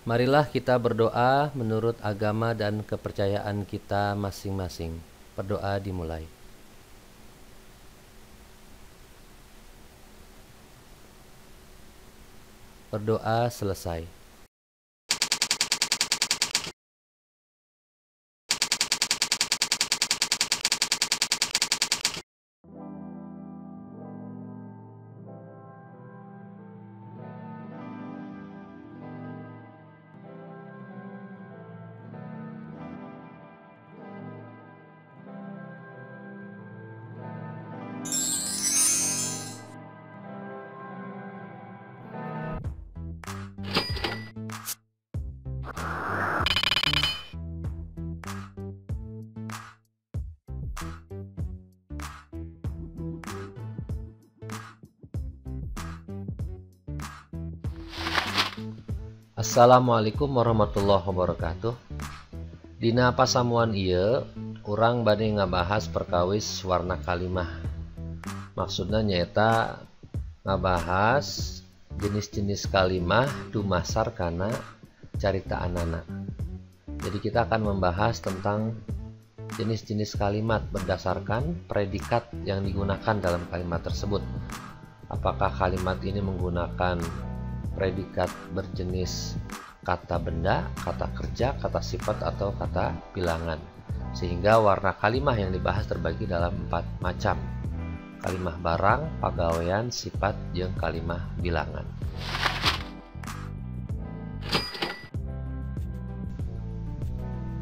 Marilah kita berdoa menurut agama dan kepercayaan kita masing-masing. Berdoa dimulai. Berdoa selesai. Assalamualaikum warahmatullahi wabarakatuh. Dina pasamuan ieu urang bade ngabahas perkawis warna kalimah. Maksudna nyaeta ngabahas jenis-jenis kalimah dumasar kana caritaanana. Jadi kita akan membahas tentang jenis-jenis kalimat berdasarkan predikat yang digunakan dalam kalimat tersebut. Apakah kalimat ini menggunakan predikat berjenis kata benda, kata kerja, kata sifat, atau kata bilangan. Sehingga warna kalimah yang dibahas terbagi dalam 4 macam. Kalimah barang, pagawean, sifat, jeung kalimah bilangan.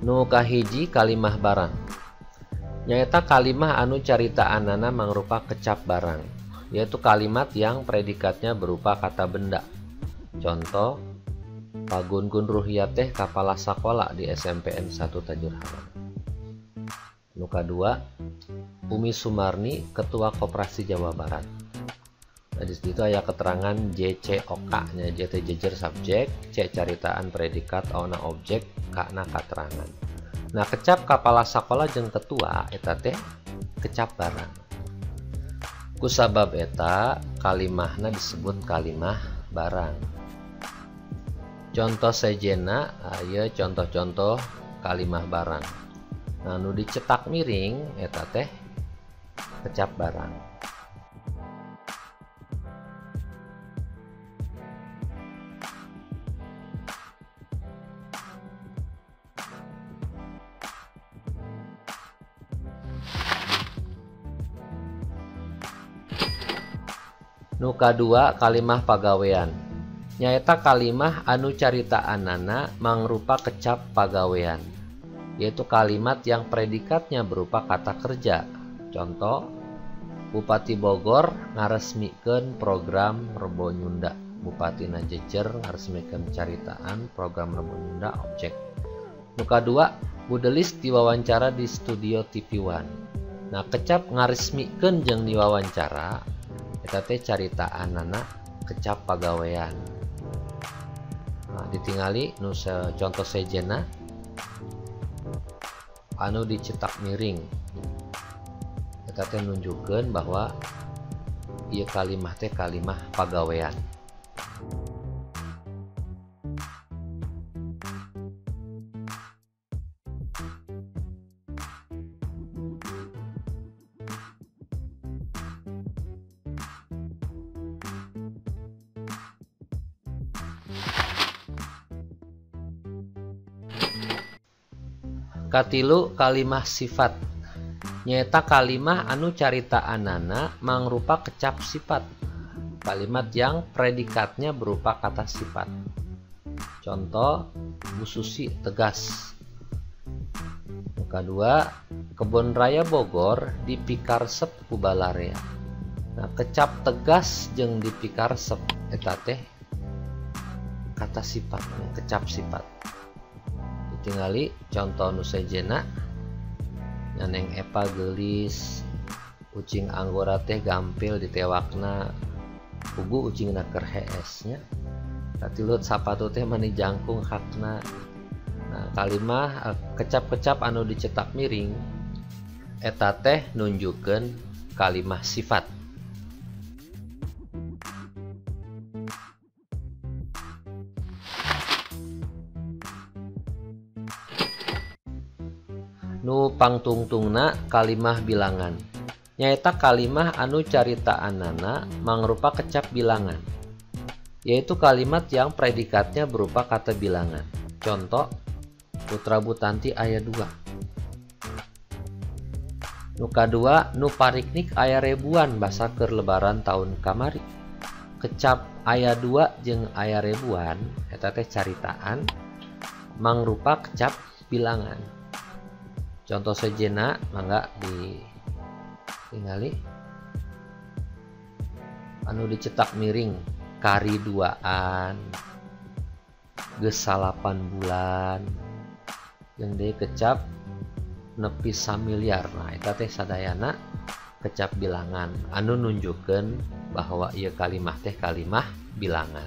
Nu kahiji kalimah barang. Nyaeta kalimah anu caritaanana mangrupa kecap barang, yaitu kalimat yang predikatnya berupa kata benda. Contoh, Pagun-gun Ruhiyah teh kapala sakola di SMPN 1 Tajur Haram. Nu kadua, Umi Sumarni ketua Koperasi Jawa Barat. Nah, di situ aya keterangan JCOK nya, J teh jejer subjek, C caritaan predikat, O na objek, K na katerangan. Nah, kecap kapala sakola jeung ketua eta teh kecap barang. Kusabab eta kalimahna disebut kalimah barang. Contoh sejena aya contoh-contoh kalimah barang. Nah, nu dicetak miring eta teh kecap barang. Nu kadua kalimah pagawean. Nyaeta kalimah anu caritaanana mangrupa kecap pagawean, yaitu kalimat yang predikatnya berupa kata kerja. Contoh, Bupati Bogor ngaresmikeun program Rebo Nyunda. Bupatina jejer ngaresmikeun caritaan program Rebo Nyunda objek. Nu kadua, Budelis diwawancara di studio TV One. Nah, kecap ngaresmikeun jeung diwawancara eta teh caritaanana kecap pagawean. Nah, ditingali nu contoh sejena anu dicetak miring. Eta teh nunjukkeun bahwa ieu kalimah teh kalimah pagawean. Katilu kalimah sifat. Nyaeta kalimah anu caritaanana mangrupa kecap sifat. Kalimat yang predikatnya berupa kata sifat. Contoh, Bu Susi tegas. Kedua, Kebun Raya Bogor dipikaresep ku balarea. Nah, kecap tegas jeung dipikaresep eta teh kata sifat, kecap sifat. Ditingali contoh nu sejena nyaneng Epa gelis, ucing anggora teh gampil ditewakna, pugu ucingna keur hees nya. Katilut sapatu teh mani jangkung hakna. Nah, kalimah kecap-kecap anu dicetak miring eta teh nunjukkeun kalimah sifat. Nu pangtungtungna kalimah bilangan. Nyaeta kalimah anu caritaannana mangrupa kecap bilangan, yaitu kalimat yang predikatnya berupa kata bilangan. Contoh, Putra Butanti aya 2. Nu kadua, nu pariknik aya ribuan basa keur lebaran tahun kamari. Kecap aya 2 jeung aya ribuan eta teh caritaan mangrupa kecap bilangan. Contoh sejenna mangga ditingali. Anu dicetak miring kari 2an geus 8 bulan jeung deui kecap nepi 1 miliar. Nah eta teh sadayana kecap bilangan anu nunjukkeun bahwa ieu kalimah teh kalimah bilangan.